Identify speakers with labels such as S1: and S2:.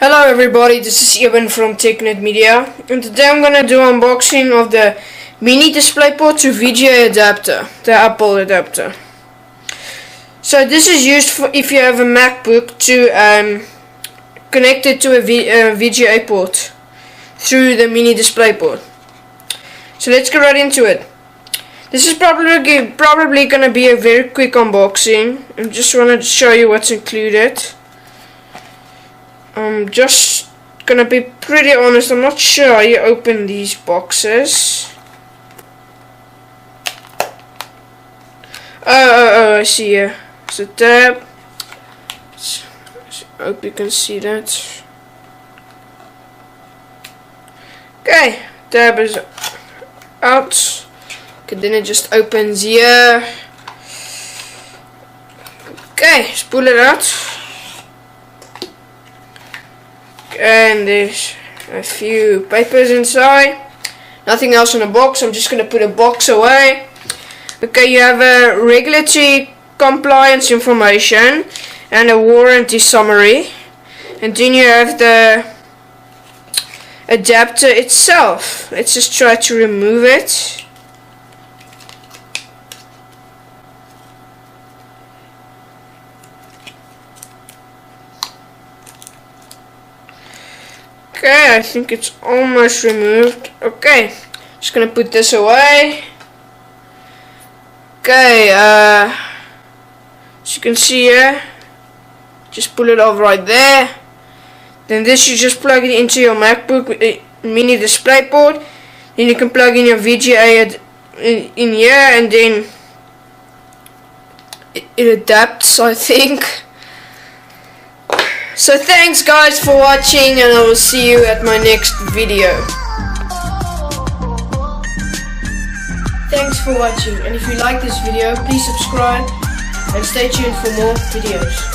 S1: Hello everybody, this is Evan from TechNet Media, and today I'm gonna do unboxing of the mini DisplayPort to VGA adapter, the Apple adapter. So this is used for if you have a MacBook to connect it to a VGA port through the mini DisplayPort. So let's get right into it. This is probably gonna be a very quick unboxing. I just wanted to show you what's included. I'm just gonna be pretty honest, I'm not sure how you open these boxes. Oh, I see here. It's a tab. I hope you can see that. Okay, tab is out. Okay, then it just opens here. Okay, let's pull it out. And there's a few papers inside. Nothing else in the box. I'm just going to put a box away. Okay, you have a regulatory compliance information and a warranty summary. And then you have the adapter itself. Let's just try to remove it. Okay, I think it's almost removed. Okay, just gonna put this away. Okay, as you can see here, just pull it off right there. Then this you just plug it into your MacBook with a mini DisplayPort. Then you can plug in your VGA in here, and then it adapts, I think. So thanks guys for watching, and I will see you at my next video. Thanks for watching, and if you like this video, please subscribe and stay tuned for more videos.